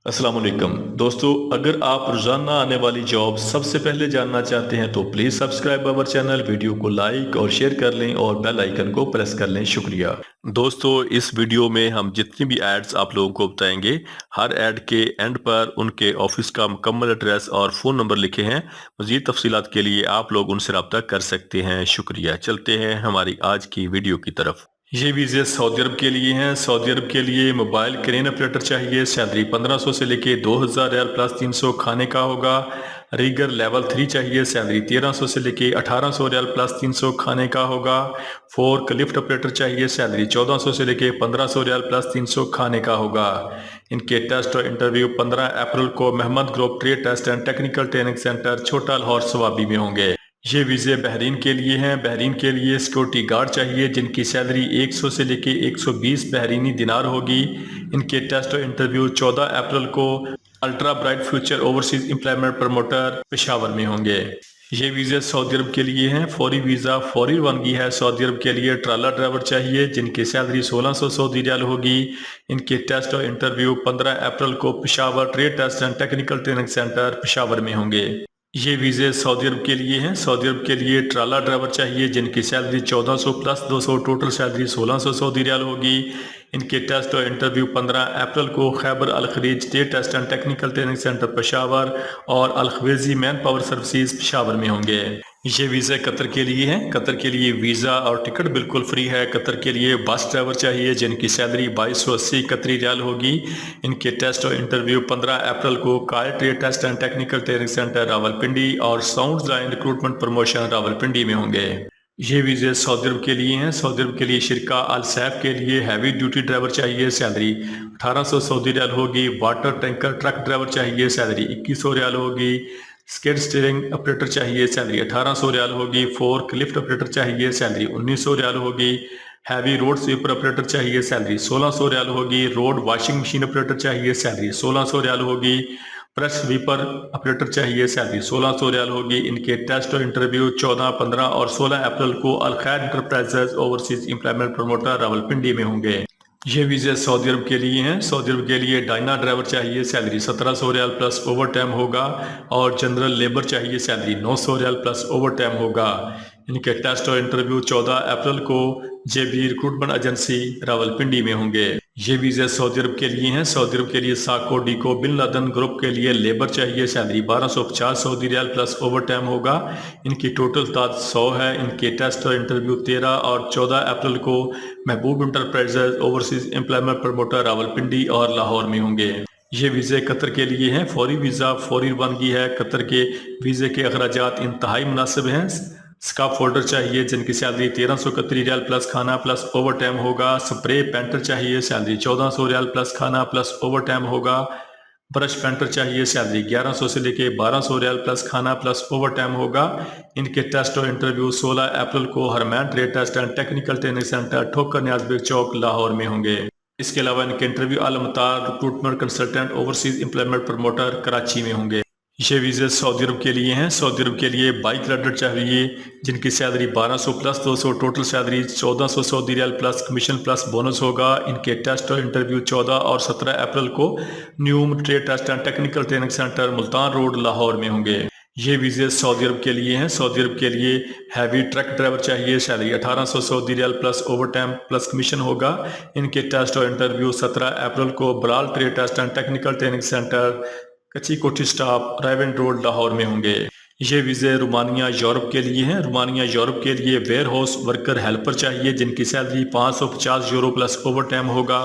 अस्सलाम वालेकुम दोस्तों, अगर आप रोजाना आने वाली जॉब सबसे पहले जानना चाहते हैं तो please subscribe our channel, video को लाइक और शेयर कर लें और बेल आइकन को प्रेस कर लें। शुक्रिया दोस्तों। इस वीडियो में हम जितनी भी एड्स आप लोगों को बताएंगे, हर एड के एंड पर उनके ऑफिस का मुकम्मल एड्रेस और फ़ोन नंबर लिखे हैं। मज़ीद तफसीलात के लिए आप लोग उनसे रब्ता कर सकते हैं। शुक्रिया। चलते हैं हमारी आज की वीडियो की तरफ। ये वीज़े सऊदी अरब के लिए हैं। सऊदी अरब के लिए मोबाइल क्रेन ऑपरेटर चाहिए। सैलरी 1500 से लेके 2000 रियाल प्लस 300 खाने का होगा। रीगर लेवल 3 चाहिए। सैलरी 1300 से लेके 1800 रियाल प्लस 300 खाने का होगा। फोर्क लिफ्ट ऑपरेटर चाहिए। सैलरी 1400 से लेके 1500 रियाल प्लस 300 खाने का होगा। इनके टेस्ट और इंटरव्यू 15 अप्रैल को Mahmad group trade test and technical training centre Chhota Lahore Swabi में होंगे। ये वीज़े बहरीन के लिए हैं। बहरीन के लिए सिक्योरिटी गार्ड चाहिए जिनकी सैलरी 100 से लेके 120 बहरीनी दिनार होगी। इनके टेस्ट और इंटरव्यू 14 अप्रैल को ultra bright future overseas employment promoter Peshawar में होंगे। ये वीज़े सऊदी अरब के लिए हैं। फौरी वीज़ा फौरी रवानगी है। सऊदी अरब के लिए ट्राला ड्राइवर चाहिए जिनकी सैलरी 1600 सऊदी रियाल होगी। इनके टेस्ट और इंटरव्यू 15 अप्रैल को Peshawar trade test and technical training centre Peshawar में होंगे। ये वीज़े सऊदी अरब के लिए हैं। सऊदी अरब के लिए ट्राला ड्राइवर चाहिए जिनकी salary 1400 plus 200 total salary 1600 Saudi riyal होगी। इनके टेस्ट और इंटरव्यू 15 अप्रैल को Khyber Al Khaleej state test and technical training centre Peshawar और Al Khawaji manpower services Peshawar में होंगे। ये वीज़ा कतर के लिए हैं। कतर के लिए वीज़ा और टिकट बिल्कुल फ्री है। कतर के लिए बस ड्राइवर चाहिए जिनकी सैलरी 2280 कतरी रियाल होगी। इनके टेस्ट और इंटरव्यू 15 अप्रैल को car trade test and technical training centre Rawalpindi और sound line recruitment promotion Rawalpindi में होंगे। ये वीज़े सऊदी अरब के लिए हैं। सऊदी अरब के लिए शिरका अल सैफ के लिए हैवी ड्यूटी ड्राइवर चाहिए। सैलरी 1800 सऊदी रियाल होगी। वाटर टैंकर ट्रक ड्राइवर चाहिए। सैलरी 2100 रियाल होगी। स्किड स्टीयरिंग ऑपरेटर चाहिए। सैलरी 1800 रियाल होगी। फोर्क लिफ्ट ऑपरेटर चाहिए। सैलरी 1900 रियाल होगी। हैवी रोड स्वीपर ऑपरेटर चाहिए। सैलरी 1600 रियाल होगी। रोड वॉशिंग मशीन ऑपरेटर चाहिए। सैलरी 1600 रियाल होगी। प्रेस स्वीपर ऑपरेटर चाहिए। सैलरी 1600 रियाल होगी। इनके टेस्ट और इंटरव्यू 14, 15 और 16 अप्रैल को अल खैर enterprises overseas employment promoter Rawalpindi में होंगे। ये वीज़े सऊदी अरब के लिए हैं। सऊदी अरब के लिए डायना ड्राइवर चाहिए। Salary 1700 riyal plus over time होगा और जनरल लेबर चाहिए। Salary 900 riyal plus over time होगा। इनके टेस्ट और इंटरव्यू 14 अप्रैल को जेबी रिक्रूटमेंट एजेंसी रावलपिंडी में होंगे। ये वीज़े सऊदी अरब के लिए हैं। सऊदी अरब के लिए साको डीको बिन लादेन ग्रुप के लिए लेबर चाहिए। Salary 1250 Saudi riyal plus over time होगा। इनकी टोटल तादाद 100 है। इनके टेस्ट और इंटरव्यू 13 और 14 अप्रैल को महबूब enterprises overseas employment promoter Rawalpindi और लाहौर में होंगे। ये वीज़े कतर के लिए हैं। फौरी वीज़ा फौरी रवानगी है। कतर के वीज़े के अखराजात इंतहाई मुनासिब हैं। स्काफ फोल्डर चाहिए जिनकी सैलरी 1300 कतरी रियाल प्लस खाना प्लस ओवर टाइम होगा। स्प्रे पेंटर चाहिए। सैलरी 1400 रियाल प्लस खाना प्लस ओवर टाइम होगा। ब्रश पेंटर चाहिए। सैलरी 1100 से लेके 1200 रियाल प्लस खाना प्लस ओवर टाइम होगा। इनके टेस्ट और इंटरव्यू 16 अप्रैल को Harman trade test and technical training centre Thokar Niaz bag चौक लाहौर में होंगे। इसके अलावा इनके interview Alamtar recruitment consultant overseas employment promoter Karachi में होंगे। ये वीज़े सऊदी अरब के लिए हैं। सऊदी अरब के लिए बाइक राइडर चाहिए जिनकी सैलरी 1200 प्लस 200 total salary 1400 Saudi riyal plus commission plus bonus होगा। इनके टेस्ट और इंटरव्यू 14 और 17 अप्रैल को न्यूम trade test and technical training centre Multan road Lahore में होंगे। ये वीज़े सऊदी अरब के लिए हैं। सऊदी अरब के लिए हैवी ट्रक ड्राइवर चाहिए। Salary 1800 Saudi riyal plus over time plus commission होगा। इनके टेस्ट और इंटरव्यू 17 अप्रैल को Baral trade test and technical training centre Kachchi Kothi staff Raiwan road Lahore में होंगे। ये वीज़े रोमानिया यूरोप के लिए हैं। रोमानिया यूरोप के लिए वेयर हाउस वर्कर हेल्पर चाहिए जिनकी salary 550 euro plus over time होगा।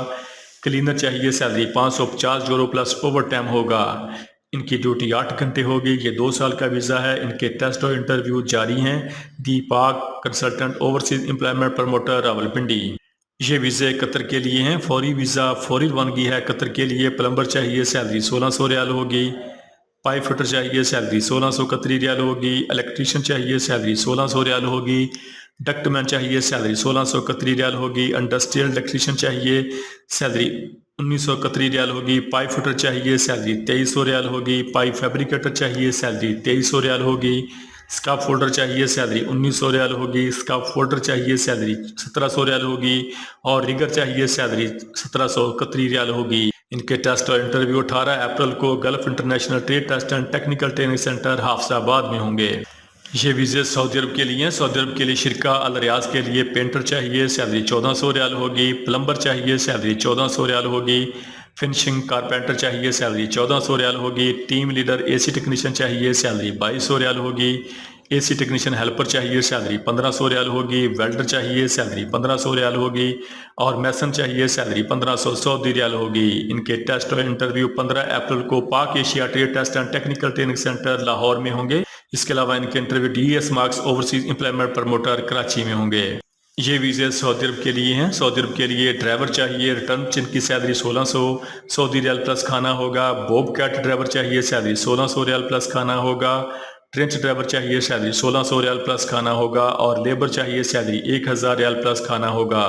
क्लीनर चाहिए। Salary 550 euro plus over time होगा। इनकी ड्यूटी 8 घंटे होगी। ये 2 साल का वीज़ा है। इनके टेस्ट और इंटरव्यू जारी हैं। Deepak consultant overseas employment promoter Rawalpindi. ये वीज़े कतर के लिए हैं। फौरी वीज़ा फौरी रवानगी है। कतर के लिए प्लम्बर चाहिए। सैलरी 1600 रियाल होगी। पाइप फिटर चाहिए। सैलरी 1600 कतरी रियाल होगी। इलेक्ट्रीशियन चाहिए। सैलरी 1600 रियाल होगी। डक्टमैन चाहिए। सैलरी 1600 कतरी रियाल होगी। इंडस्ट्रियल इलेक्ट्रीशियन चाहिए। सैलरी 1900 कतरी रियाल होगी। पाइप फिटर चाहिए। सैलरी 2300 रियाल होगी। पाइप फैब्रिकेटर चाहिए। सैलरी 2300 रियाल होगी। स्काफ फोल्डर चाहिए। सैलरी 1900 रियाल होगी। स्काफ फोल्डर चाहिए। सैलरी 1700 रियाल होगी और रिगर चाहिए। सैलरी 1700 कतरी रियाल होगी। इनके टेस्ट और इंटरव्यू 18 अप्रैल को gulf international trade test and technical training centre Hafizabad में होंगे। ये वीज़े सऊदी अरब के लिए हैं। सऊदी अरब के लिए शिरका अल रियाज के लिए पेंटर चाहिए, सैलरी 1400 रियाल होगी। प्लम्बर चाहिए, सैलरी 1400 रियाल होगी। फिनिशिंग कारपेंटर चाहिए, सैलरी 1400 रियाल होगी। टीम लीडर एसी टेक्नीशियन चाहिए, सैलरी 2200 रियाल होगी। एसी टेक्नीशियन हेल्पर चाहिए, सैलरी 1500 रियाल होगी। वेल्डर चाहिए, सैलरी 1500 रियाल होगी। और मैसन चाहिए, सैलरी 1500 सऊदी रियाल होगी। इनके टेस्ट और इंटरव्यू 15 अप्रैल को Pak Asia trade test and technical training centre Lahore में होंगे। इसके अलावा इनके interview DES marks overseas employment promoter Karachi में होंगे। ये वीज़े सऊदी अरब के लिए हैं। सऊदी अरब के लिए ड्राइवर चाहिए, रिटर्न जिनकी सैलरी 1600 सऊदी रियाल प्लस खाना होगा। बॉब कैट ड्राइवर चाहिए, सैलरी 1600 रियाल प्लस खाना होगा। ट्रेंच ड्राइवर चाहिए, सैलरी 1600 रियाल प्लस खाना होगा। और लेबर चाहिए, सैलरी 1000 रियाल प्लस खाना होगा।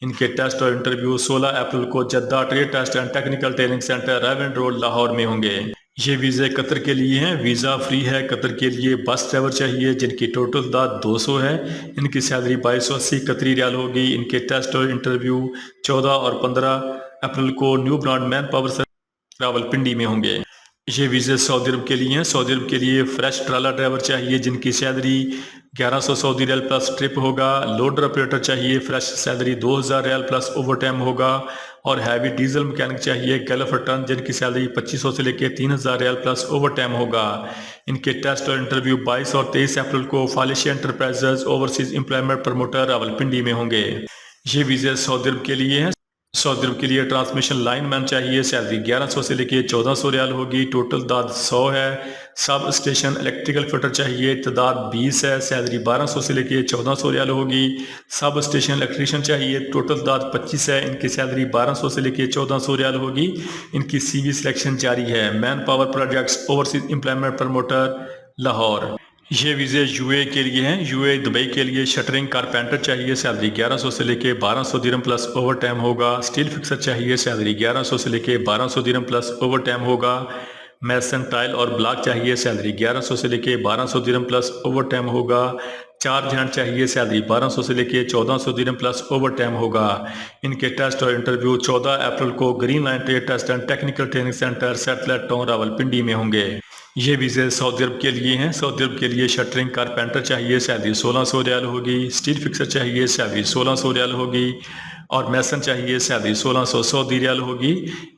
इनके टेस्ट और इंटरव्यू 16 अप्रैल को Jeddah trade test and technical training centre Raiwind road Lahore में होंगे। ये वीज़े कतर के लिए हैं। वीज़ा फ्री है। कतर के लिए बस ड्राइवर चाहिए जिनकी टोटल दाद 200 है। इनकी सैलरी 2280 कतरी रियाल होगी। इनके टेस्ट और इंटरव्यू 14 और 15 अप्रैल को new brand man power Rawalpindi में होंगे। ये वीज़े सऊदी अरब के लिए हैं। सऊदी अरब के लिए फ्रेश ट्राला ड्राइवर चाहिए जिनकी salary 1100 Saudi riyal plus trip होगा। लोडर ऑपरेटर चाहिए, fresh salary 2000 riyal plus over time होगा। और हैवी डीजल मैकेनिक चाहिए गल्फ रिटर्न जिनकी सैलरी 2500 से लेकर 3000 रियाल प्लस ओवर टाइम होगा। इनके टेस्ट और इंटरव्यू 22 और 23 अप्रैल को Felicia enterprises overseas employment promoter Rawalpindi में होंगे। ये वीज़े सऊदी अरब के लिए हैं। सऊदी अरब के लिए ट्रांसमिशन लाइन मैन चाहिए, सैलरी 1100 से लेके 1400 रियाल होगी। टोटल दाद 100 है। सब स्टेशन इलेक्ट्रिकल फिटर चाहिए, तादाद 20 है। सैलरी 1200 से लेके 1400 रियाल होगी। सब स्टेशन इलेक्ट्रीशियन चाहिए, टोटल दाद 25 है। इनकी सैलरी 1200 से लेके 1400 रियाल होगी। इनकी CV सिलेक्शन जारी है। Man power projects overseas employment promoter Lahore. ये वीज़े UAE के लिए हैं। UAE दुबई के लिए शटरिंग कारपेंटर चाहिए, सैलरी 1100 से लेके 1200 दिरहम प्लस ओवर टाइम होगा। स्टील फिक्सर चाहिए, सैलरी 1100 से लेके 1200 दिरहम प्लस ओवर टाइम होगा। मैसन टाइल और ब्लॉक चाहिए, सैलरी 1100 से लेके 1200 दिरहम प्लस ओवर टाइम होगा। चार हैंड चाहिए, सैलरी 1200 से लेके 1400 दिरहम प्लस ओवर टाइम होगा। इनके टेस्ट और इंटरव्यू 14 अप्रैल को green line trade test and technical training centre satellite town Rawalpindi में होंगे। ये वीज़े सऊदी अरब के लिए हैं। सऊदी अरब के लिए शटरिंग कारपेंटर चाहिए, सैलरी 1600 रियाल होगी। स्टील फिक्सर चाहिए, सैलरी 1600 रियाल होगी। और मैसन चाहिए, सैलरी 1600 सऊदी रियाल होगी।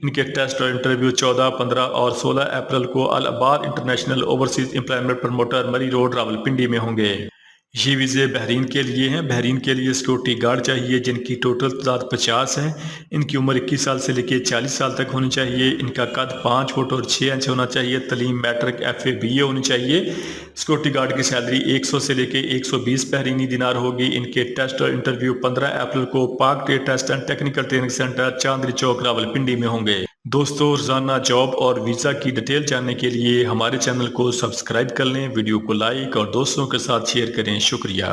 इनके टेस्ट और इंटरव्यू 14, 15 और 16 अप्रैल को Al Abad international overseas employment promoter Murree road Rawalpindi में होंगे। ये वीज़े बहरीन के लिए हैं। बहरीन के लिए सिक्योरिटी गार्ड चाहिए जिनकी टोटल तादाद 50 है। इनकी उम्र 21 साल से लेकर 40 साल तक होनी चाहिए। इनका कद 5 फुट और 6 इंच होना चाहिए। तलीम मैट्रिक FA BA होनी चाहिए। सिक्योरिटी गार्ड की सैलरी 100 से लेकर 120 बहरीनी दिनार होगी। इनके टेस्ट और इंटरव्यू 15 अप्रैल को Pak trade test and technical training centre Chandni Chowk Rawalpindi में होंगे। दोस्तों, रोजाना जॉब और वीज़ा की डिटेल जानने के लिए हमारे चैनल को सब्सक्राइब कर लें, वीडियो को लाइक और दोस्तों के साथ शेयर करें। शुक्रिया।